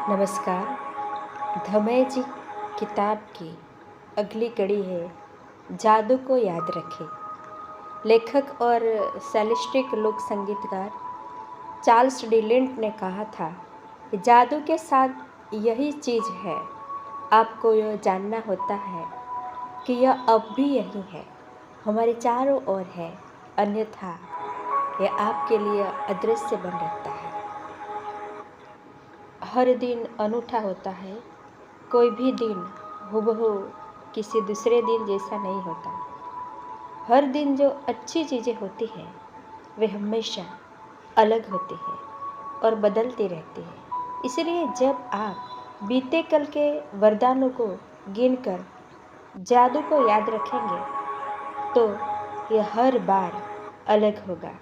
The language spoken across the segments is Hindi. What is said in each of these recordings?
नमस्कार। धमय जी किताब की अगली कड़ी है जादू को याद रखें। लेखक और सेलिस्टिक लोक संगीतकार चार्ल्स डिलेंट ने कहा था कि जादू के साथ यही चीज़ है, आपको यह जानना होता है कि यह अब भी यही है, हमारे चारों ओर है, अन्यथा यह आपके लिए अदृश्य बन रहता है। हर दिन अनूठा होता है, कोई भी दिन हूबहू किसी दूसरे दिन जैसा नहीं होता। हर दिन जो अच्छी चीज़ें होती हैं वे हमेशा अलग होती हैं और बदलती रहती हैं। इसलिए जब आप बीते कल के वरदानों को गिनकर जादू को याद रखेंगे तो यह हर बार अलग होगा,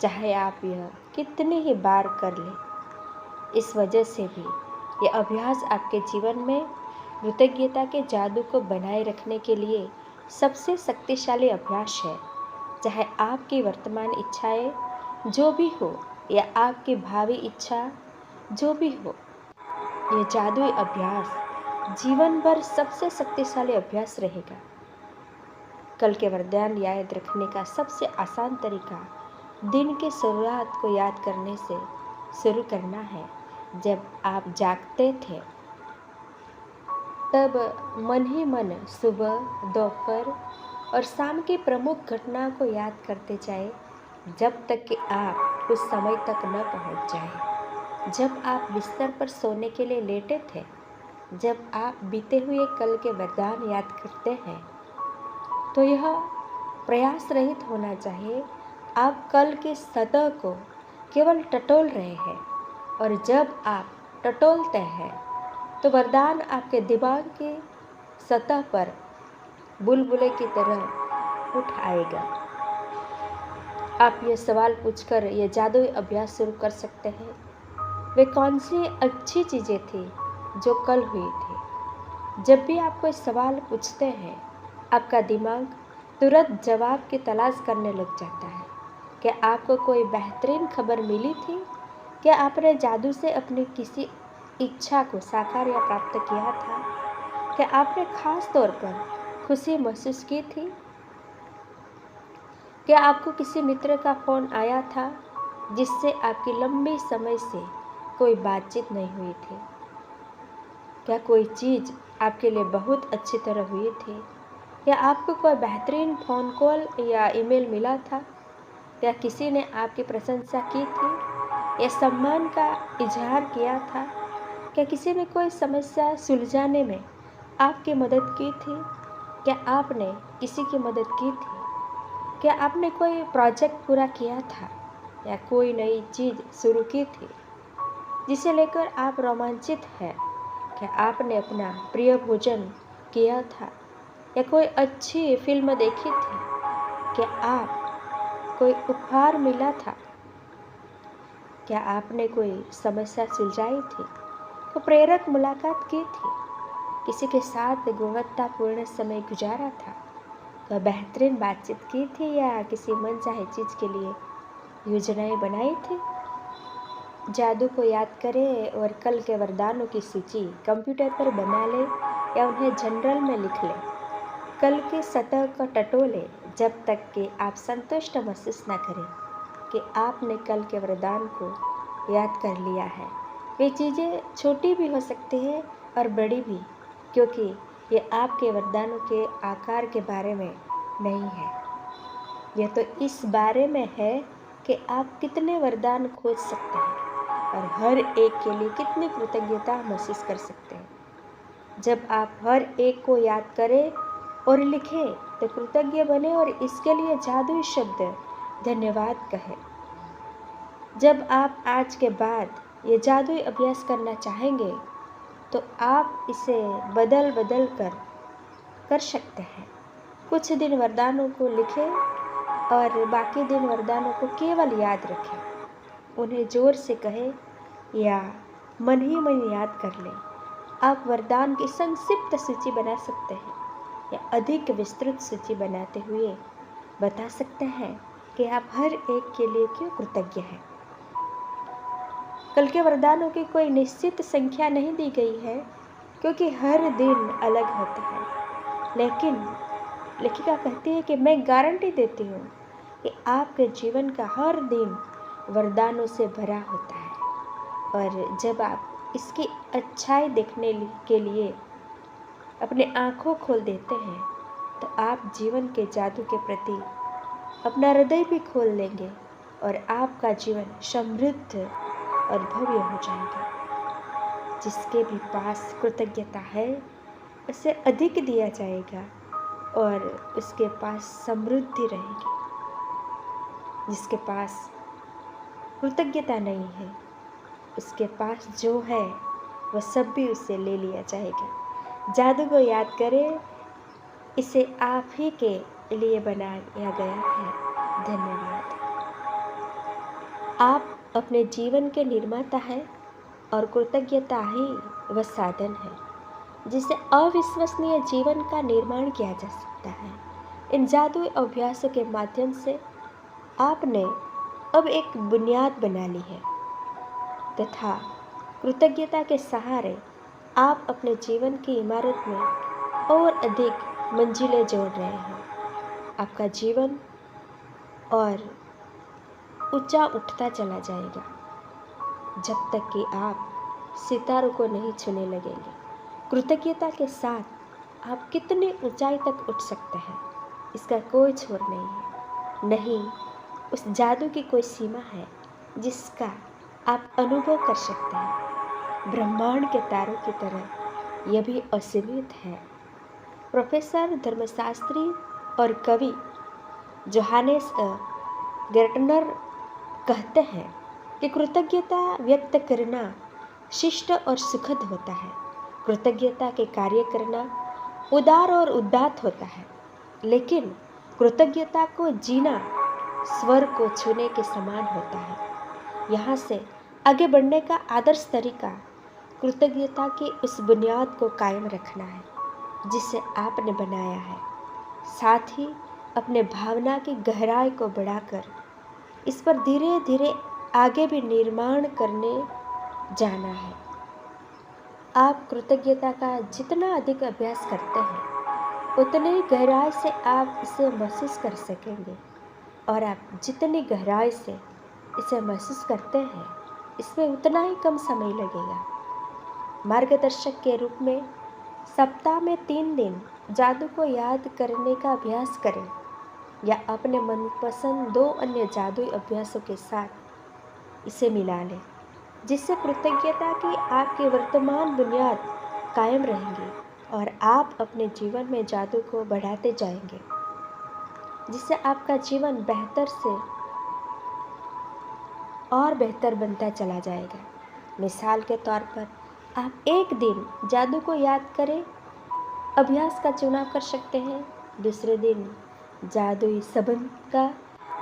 चाहे आप यह कितनी ही बार कर लें। इस वजह से भी यह अभ्यास आपके जीवन में कृतज्ञता के जादू को बनाए रखने के लिए सबसे शक्तिशाली अभ्यास है। चाहे आपकी वर्तमान इच्छाएं जो भी हो या आपकी भावी इच्छा जो भी हो, यह जादुई अभ्यास जीवन भर सबसे शक्तिशाली अभ्यास रहेगा। कल के वरदान याद रखने का सबसे आसान तरीका दिन की शुरुआत को याद करने से शुरू करना है। जब आप जागते थे तब मन ही मन सुबह, दोपहर और शाम की प्रमुख घटनाओं को याद करते जाए, जब तक कि आप उस समय तक न पहुंच जाए जब आप बिस्तर पर सोने के लिए लेटे थे। जब आप बीते हुए कल के वरदान याद करते हैं तो यह प्रयास रहित होना चाहिए। आप कल की सतह को केवल टटोल रहे हैं, और जब आप टटोलते हैं तो वरदान आपके दिमाग की सतह पर बुलबुले की तरह उठ आएगा। आप ये सवाल पूछकर यह जादुई अभ्यास शुरू कर सकते हैं, वे कौन सी अच्छी चीज़ें थी जो कल हुई थी। जब भी आप कोई सवाल पूछते हैं, आपका दिमाग तुरंत जवाब की तलाश करने लग जाता है। क्या आपको कोई बेहतरीन खबर मिली थी? क्या आपने जादू से अपनी किसी इच्छा को साकार या प्राप्त किया था? क्या आपने खास तौर पर खुशी महसूस की थी? क्या आपको किसी मित्र का फ़ोन आया था जिससे आपकी लंबी समय से कोई बातचीत नहीं हुई थी? क्या कोई चीज़ आपके लिए बहुत अच्छी तरह हुई थी? या आपको कोई बेहतरीन फ़ोन कॉल या ईमेल मिला था? या किसी ने आपकी प्रशंसा की थी या सम्मान का इजहार किया था? क्या किसी ने कोई समस्या सुलझाने में आपकी मदद की थी? क्या आपने किसी की मदद की थी? क्या आपने कोई प्रोजेक्ट पूरा किया था या कोई नई चीज़ शुरू की थी जिसे लेकर आप रोमांचित हैं? क्या आपने अपना प्रिय भोजन किया था या कोई अच्छी फिल्म देखी थी? क्या आप कोई उपहार मिला था? क्या आपने कोई समस्या सुलझाई थी? कोई प्रेरक मुलाकात की थी? किसी के साथ गुणवत्तापूर्ण समय गुजारा था? कोई बेहतरीन बातचीत की थी या किसी मनचाही चीज़ के लिए योजनाएं बनाई थी? जादू को याद करें और कल के वरदानों की सूची कंप्यूटर पर बना लें या उन्हें जनरल में लिख लें। कल की सतह को टटोलें जब तक कि आप संतुष्ट महसूस न करें कि आपने कल के वरदान को याद कर लिया है। वे चीज़ें छोटी भी हो सकती हैं और बड़ी भी, क्योंकि ये आपके वरदानों के आकार के बारे में नहीं है। यह तो इस बारे में है कि आप कितने वरदान खोज सकते हैं और हर एक के लिए कितनी कृतज्ञता महसूस कर सकते हैं। जब आप हर एक को याद करें और लिखें तो कृतज्ञ बने और इसके लिए जादुई शब्द धन्यवाद कहें। जब आप आज के बाद ये जादुई अभ्यास करना चाहेंगे तो आप इसे बदल बदल कर सकते हैं। कुछ दिन वरदानों को लिखें और बाकी दिन वरदानों को केवल याद रखें। उन्हें जोर से कहें या मन ही मन याद कर लें। आप वरदान की संक्षिप्त सूची बना सकते हैं या अधिक विस्तृत सूची बनाते हुए बता सकते हैं कि आप हर एक के लिए क्यों कृतज्ञ हैं। कल के वरदानों की कोई निश्चित संख्या नहीं दी गई है, क्योंकि हर दिन अलग होता है। लेकिन लेखिका कहती है कि मैं गारंटी देती हूँ कि आपके जीवन का हर दिन वरदानों से भरा होता है, और जब आप इसकी अच्छाई देखने के लिए अपने आँखों खोल देते हैं, तो आप जीवन के जादू के प्रति अपना हृदय भी खोल लेंगे और आपका जीवन समृद्ध और भव्य हो जाएगा। जिसके भी पास कृतज्ञता है उसे अधिक दिया जाएगा और उसके पास समृद्धि रहेगी। जिसके पास कृतज्ञता नहीं है, उसके पास जो है वह सब भी उससे ले लिया जाएगा। जादू को याद करें, इसे आप ही के लिए बनाया गया है। धन्यवाद। आप अपने जीवन के निर्माता हैं और कृतज्ञता ही वह साधन है जिससे अविश्वसनीय जीवन का निर्माण किया जा सकता है। इन जादुई अभ्यासों के माध्यम से आपने अब एक बुनियाद बना ली है तथा कृतज्ञता के सहारे आप अपने जीवन की इमारत में और अधिक मंजिलें जोड़ रहे हैं। आपका जीवन और ऊंचा उठता चला जाएगा जब तक कि आप सितारों को नहीं छूने लगेंगे। कृतज्ञता के साथ आप कितनी ऊंचाई तक उठ सकते हैं, इसका कोई छोर नहीं है। नहीं, उस जादू की कोई सीमा है जिसका आप अनुभव कर सकते हैं। ब्रह्मांड के तारों की तरह यह भी असीमित है। प्रोफेसर धर्मशास्त्री और कवि जोहानेस गेर्टनर कहते हैं कि कृतज्ञता व्यक्त करना शिष्ट और सुखद होता है। कृतज्ञता के कार्य करना उदार और उदात्त होता है, लेकिन कृतज्ञता को जीना स्वर्ग को छूने के समान होता है। यहाँ से आगे बढ़ने का आदर्श तरीका कृतज्ञता की उस बुनियाद को कायम रखना है जिसे आपने बनाया है, साथ ही अपने भावना की गहराई को बढ़ाकर इस पर धीरे धीरे आगे भी निर्माण करने जाना है। आप कृतज्ञता का जितना अधिक अभ्यास करते हैं उतने ही गहराई से आप इसे महसूस कर सकेंगे, और आप जितनी गहराई से इसे महसूस करते हैं इसमें उतना ही कम समय लगेगा। मार्गदर्शक के रूप में सप्ताह में 3 दिन जादू को याद करने का अभ्यास करें, या अपने मनपसंद 2 अन्य जादुई अभ्यासों के साथ इसे मिला लें, जिससे कृतज्ञता की आपकी वर्तमान बुनियाद कायम रहेंगी और आप अपने जीवन में जादू को बढ़ाते जाएंगे, जिससे आपका जीवन बेहतर से और बेहतर बनता चला जाएगा। मिसाल के तौर पर आप एक दिन जादू को याद करें अभ्यास का चुनाव कर सकते हैं, दूसरे दिन जादुई संबंध का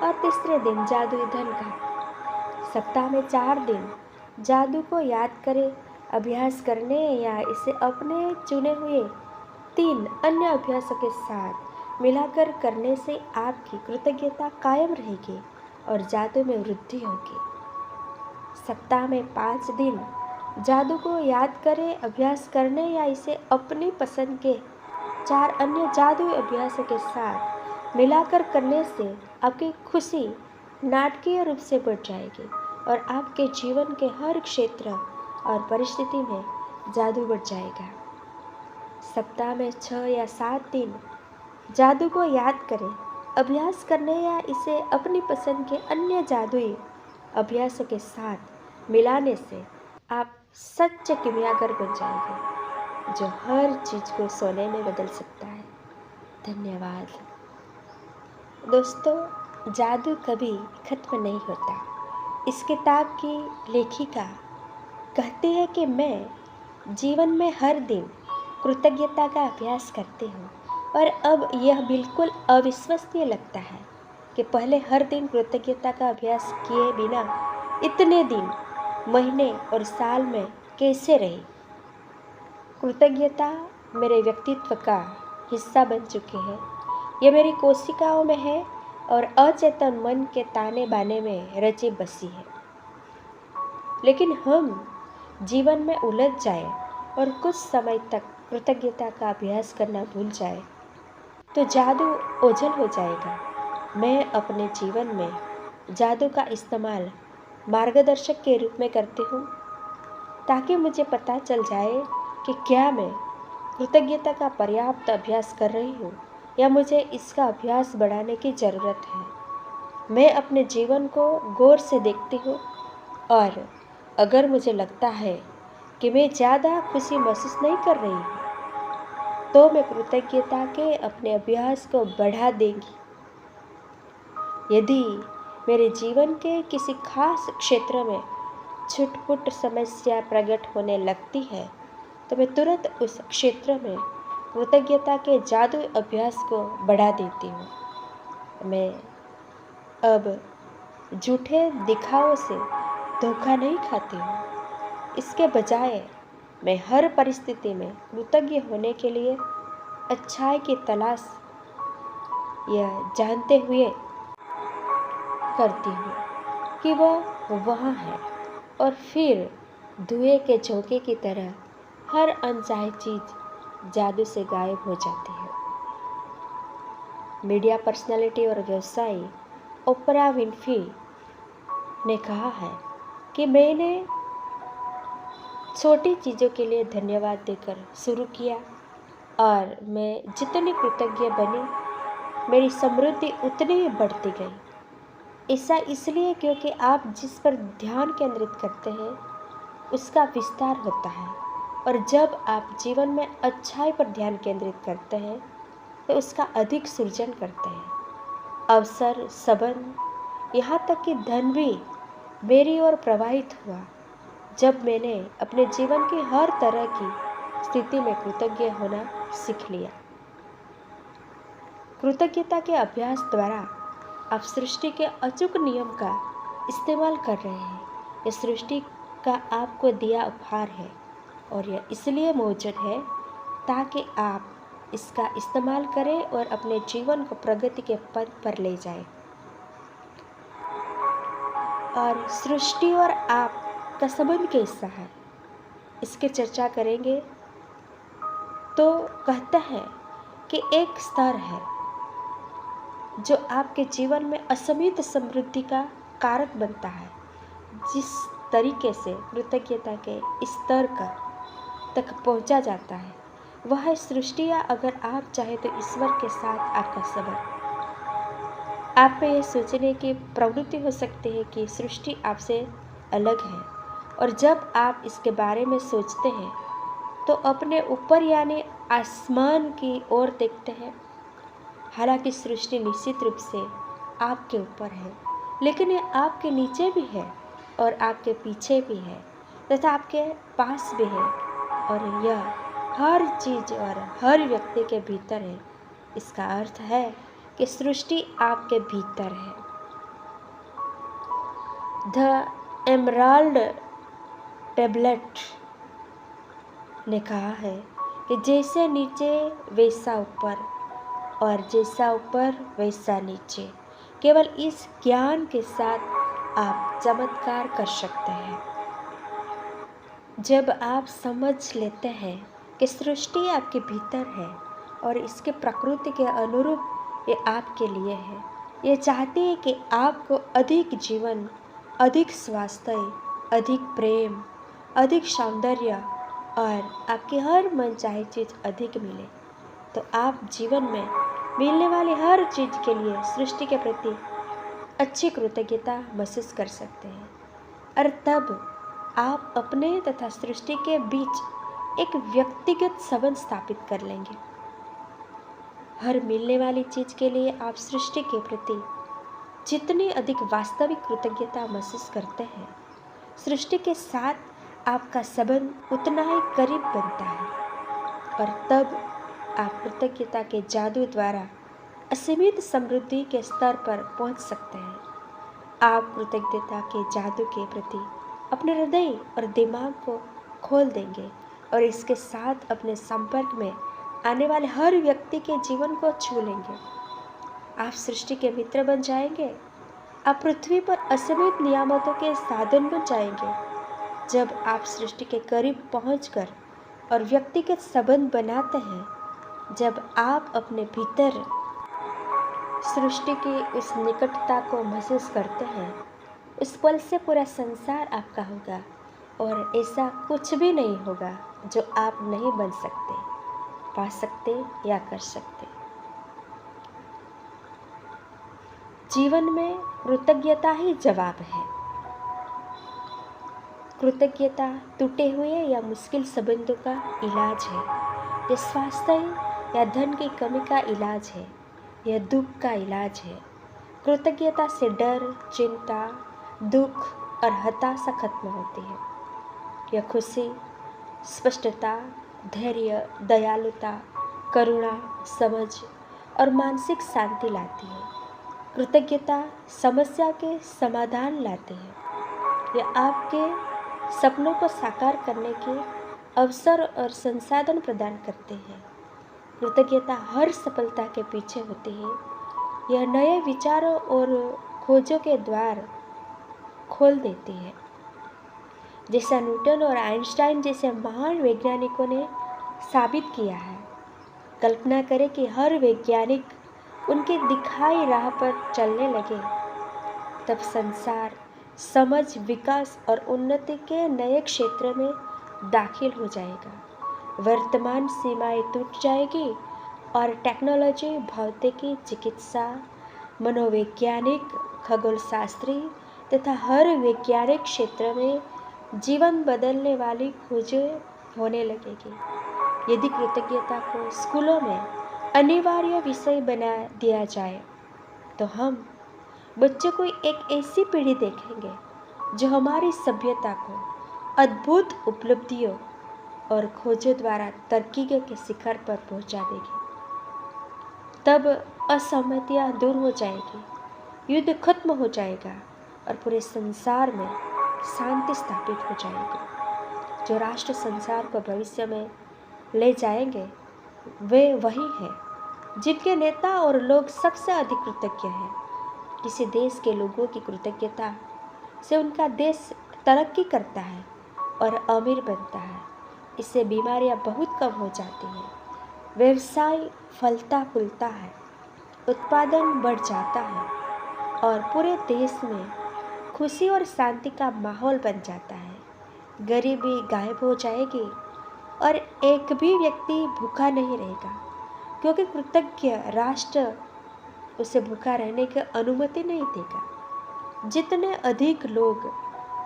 और तीसरे दिन जादुई धन का। सप्ताह में 4 दिन जादू को याद करें अभ्यास करने या इसे अपने चुने हुए 3 अन्य अभ्यासों के साथ मिलाकर करने से आपकी कृतज्ञता कायम रहेगी और जादू में वृद्धि होगी। सप्ताह में 5 दिन जादू को याद करें अभ्यास करने या इसे अपनी पसंद के 4 अन्य जादुई अभ्यासों के साथ मिलाकर करने से आपकी खुशी नाटकीय रूप से बढ़ जाएगी और आपके जीवन के हर क्षेत्र और परिस्थिति में जादू बढ़ जाएगा। सप्ताह में 6 या 7 दिन जादू को याद करें अभ्यास करने या इसे अपनी पसंद के अन्य जादुई अभ्यासों के साथ मिलाने से आप सच्चे किमियागर बन जाएंगे जो हर चीज़ को सोने में बदल सकता है। धन्यवाद दोस्तों, जादू कभी खत्म नहीं होता। इस किताब की लेखिका कहती है कि मैं जीवन में हर दिन कृतज्ञता का अभ्यास करती हूँ, और अब यह बिल्कुल अविश्वसनीय लगता है कि पहले हर दिन कृतज्ञता का अभ्यास किए बिना इतने दिन, महीने और साल में कैसे रही। कृतज्ञता मेरे व्यक्तित्व का हिस्सा बन चुकी है। यह मेरी कोशिकाओं में है और अचेतन मन के ताने बाने में रची बसी है। लेकिन हम जीवन में उलझ जाए और कुछ समय तक कृतज्ञता का अभ्यास करना भूल जाए तो जादू ओझल हो जाएगा। मैं अपने जीवन में जादू का इस्तेमाल मार्गदर्शक के रूप में करती हूँ ताकि मुझे पता चल जाए कि क्या मैं कृतज्ञता का पर्याप्त अभ्यास कर रही हूँ या मुझे इसका अभ्यास बढ़ाने की ज़रूरत है। मैं अपने जीवन को गौर से देखती हूँ और अगर मुझे लगता है कि मैं ज़्यादा खुशी महसूस नहीं कर रही हूँ तो मैं कृतज्ञता के अपने अभ्यास को बढ़ा देंगी। यदि मेरे जीवन के किसी खास क्षेत्र में छुटपुट समस्या प्रकट होने लगती है तो मैं तुरंत उस क्षेत्र में कृतज्ञता के जादू अभ्यास को बढ़ा देती हूँ। मैं अब झूठे दिखावों से धोखा नहीं खाती हूँ। इसके बजाय मैं हर परिस्थिति में कृतज्ञ होने के लिए अच्छाई की तलाश यह जानते हुए करती हूँ कि वह वहाँ है और फिर धुएं के झोंके की तरह हर अनचाही चीज़ जादू से गायब हो जाती है। मीडिया पर्सनालिटी और व्यवसायी ओपरा विनफ्री ने कहा है कि मैंने छोटी चीज़ों के लिए धन्यवाद देकर शुरू किया और मैं जितनी कृतज्ञ बनी मेरी समृद्धि उतनी ही बढ़ती गई। ऐसा इसलिए क्योंकि आप जिस पर ध्यान केंद्रित करते हैं उसका विस्तार होता है और जब आप जीवन में अच्छाई पर ध्यान केंद्रित करते हैं तो उसका अधिक सृजन करते हैं। अवसर, संबंध, यहाँ तक कि धन भी मेरी ओर प्रवाहित हुआ जब मैंने अपने जीवन की हर तरह की स्थिति में कृतज्ञ होना सीख लिया। कृतज्ञता के अभ्यास द्वारा आप सृष्टि के अचूक नियम का इस्तेमाल कर रहे हैं। यह सृष्टि का आपको दिया उपहार है और यह इसलिए मौजूद है ताकि आप इसका इस्तेमाल करें और अपने जीवन को प्रगति के पथ पर ले जाएं। और सृष्टि और आप का संबंध कैसा है इसकी चर्चा करेंगे। तो कहता है कि एक स्तर है जो आपके जीवन में असीमित समृद्धि का कारक बनता है। जिस तरीके से कृतज्ञता के इस स्तर तक पहुंचा जाता है वह है सृष्टि, या अगर आप चाहें तो ईश्वर के साथ आपका संबंध। आप में यह सोचने की प्रवृत्ति हो सकती है कि सृष्टि आपसे अलग है और जब आप इसके बारे में सोचते हैं तो अपने ऊपर यानी आसमान की ओर देखते हैं। हालांकि सृष्टि निश्चित रूप से आपके ऊपर है लेकिन यह आपके नीचे भी है और आपके पीछे भी है तथा आपके पास भी है और यह हर चीज़ और हर व्यक्ति के भीतर है। इसका अर्थ है कि सृष्टि आपके भीतर है। द एमराल्ड टेबलेट ने कहा है कि जैसे नीचे वैसा ऊपर और जैसा ऊपर वैसा नीचे। केवल इस ज्ञान के साथ आप चमत्कार कर सकते हैं। जब आप समझ लेते हैं कि सृष्टि आपके भीतर है और इसके प्रकृति के अनुरूप ये आपके लिए है, ये चाहती है कि आपको अधिक जीवन, अधिक स्वास्थ्य, अधिक प्रेम, अधिक सौंदर्य और आपकी हर मनचाही चीज़ अधिक मिले, तो आप जीवन में मिलने वाली हर चीज़ के लिए सृष्टि के प्रति अच्छी कृतज्ञता महसूस कर सकते हैं। और तब आप अपने तथा सृष्टि के बीच एक व्यक्तिगत संबंध स्थापित कर लेंगे। हर मिलने वाली चीज़ के लिए आप सृष्टि के प्रति जितनी अधिक वास्तविक कृतज्ञता महसूस करते हैं, सृष्टि के साथ आपका संबंध उतना ही करीब बनता है और तब आप कृतज्ञता के जादू द्वारा असीमित समृद्धि के स्तर पर पहुंच सकते हैं। आप कृतज्ञता के जादू के प्रति अपने हृदय और दिमाग को खोल देंगे और इसके साथ अपने संपर्क में आने वाले हर व्यक्ति के जीवन को छू लेंगे। आप सृष्टि के मित्र बन जाएंगे। आप पृथ्वी पर असीमित नियामतों के साधन बन जाएंगे जब आप सृष्टि के करीब पहुंचकर और व्यक्तिगत संबंध बनाते हैं, जब आप अपने भीतर सृष्टि की उस निकटता को महसूस करते हैं, उस पल से पूरा संसार आपका होगा और ऐसा कुछ भी नहीं होगा जो आप नहीं बन सकते, पा सकते या कर सकते। जीवन में कृतज्ञता ही जवाब है। कृतज्ञता टूटे हुए या मुश्किल संबंधों का इलाज है। यह स्वास्थ्य या धन की कमी का इलाज है। यह दुख का इलाज है। कृतज्ञता से डर, चिंता, दुख और हताशा खत्म होती है। यह खुशी, स्पष्टता, धैर्य, दयालुता, करुणा, समझ और मानसिक शांति लाती है। कृतज्ञता समस्या के समाधान लाती है। यह आपके सपनों को साकार करने के अवसर और संसाधन प्रदान करते हैं। कृतज्ञता हर सफलता के पीछे होती है। यह नए विचारों और खोजों के द्वार खोल देती है। जैसा न्यूटन और आइंस्टाइन जैसे महान वैज्ञानिकों ने साबित किया है। कल्पना करें कि हर वैज्ञानिक उनकी दिखाई राह पर चलने लगे, तब संसार समझ, विकास और उन्नति के नए क्षेत्र में दाखिल हो जाएगा। वर्तमान सीमाएं टूट जाएगी और टेक्नोलॉजी, भौतिकी, चिकित्सा, मनोवैज्ञानिक, खगोलशास्त्री तथा हर वैज्ञानिक क्षेत्र में जीवन बदलने वाली खोजें होने लगेगी। यदि कृतज्ञता को स्कूलों में अनिवार्य विषय बना दिया जाए, तो हम बच्चों को एक ऐसी पीढ़ी देखेंगे जो हमारी सभ्यता को अद्भुत उपलब्धियों और खोजों द्वारा तरक्की के शिखर पर पहुंचा देगी। तब असहमतियां दूर हो जाएगी, युद्ध खत्म हो जाएगा और पूरे संसार में शांति स्थापित हो जाएगी। जो राष्ट्र संसार को भविष्य में ले जाएंगे वे वही हैं जिनके नेता और लोग सबसे अधिक कृतज्ञ हैं। किसी देश के लोगों की कृतज्ञता से उनका देश तरक्की करता है और अमीर बनता है। इससे बीमारियां बहुत कम हो जाती हैं, व्यवसाय फलता फूलता है, उत्पादन बढ़ जाता है और पूरे देश में खुशी और शांति का माहौल बन जाता है। गरीबी गायब हो जाएगी और एक भी व्यक्ति भूखा नहीं रहेगा, क्योंकि कृतज्ञ राष्ट्र उसे भूखा रहने की अनुमति नहीं देगा। जितने अधिक लोग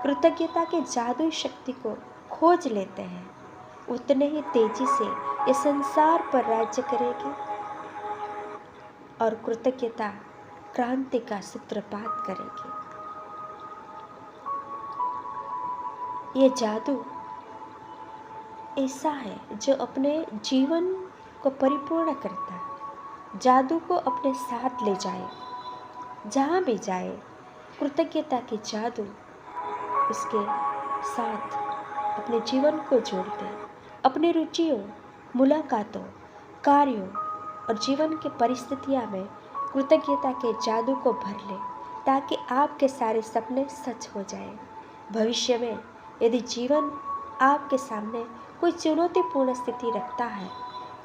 कृतज्ञता के जादुई शक्ति को खोज लेते हैं, उतने ही तेजी से ये संसार पर राज्य करेगी और कृतज्ञता क्रांति का सूत्रपात करेगी। ये जादू ऐसा है जो अपने जीवन को परिपूर्ण करता है। जादू को अपने साथ ले जाए, जहाँ भी जाए। कृतज्ञता की जादू उसके साथ अपने जीवन को जोड़ दे। अपनी रुचियों, मुलाकातों, कार्यों और जीवन की परिस्थितियों में कृतज्ञता के जादू को भर ले, ताकि आपके सारे सपने सच हो जाए। भविष्य में यदि जीवन आपके सामने कोई चुनौतीपूर्ण स्थिति रखता है,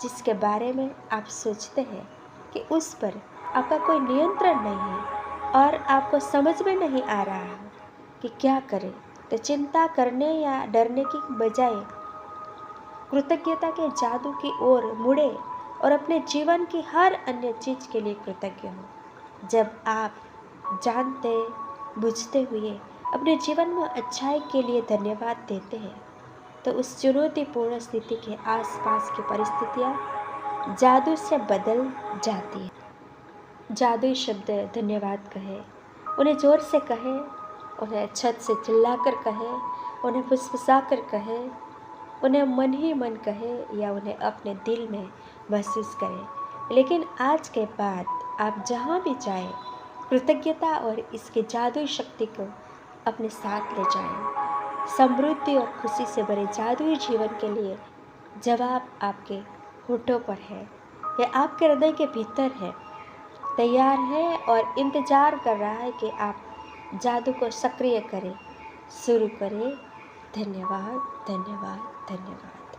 जिसके बारे में आप सोचते हैं कि उस पर आपका कोई नियंत्रण नहीं है और आपको समझ में नहीं आ रहा है कि क्या करें, तो चिंता करने या डरने की बजाय कृतज्ञता के जादू की ओर मुड़े और अपने जीवन की हर अन्य चीज़ के लिए कृतज्ञ हो। जब आप जानते बुझते हुए अपने जीवन में अच्छाई के लिए धन्यवाद देते हैं, तो उस चुनौतीपूर्ण स्थिति के आसपास की परिस्थितियाँ जादू से बदल जाती है। जादुई शब्द धन्यवाद कहे, उन्हें जोर से कहे, उन्हें छत से चिल्लाकर कहे, उन्हें फुसफुसा कर कहे, उन्हें मन ही मन कहे या उन्हें अपने दिल में महसूस करें। लेकिन आज के बाद आप जहाँ भी जाएं, कृतज्ञता और इसके जादुई शक्ति को अपने साथ ले जाएं। समृद्धि और खुशी से भरे जादुई जीवन के लिए जवाब आपके होठों पर है, यह आपके हृदय के भीतर है, तैयार है और इंतज़ार कर रहा है कि आप जादू को सक्रिय करें, शुरू करें धन्यवाद, धन्यवाद, धन्यवाद।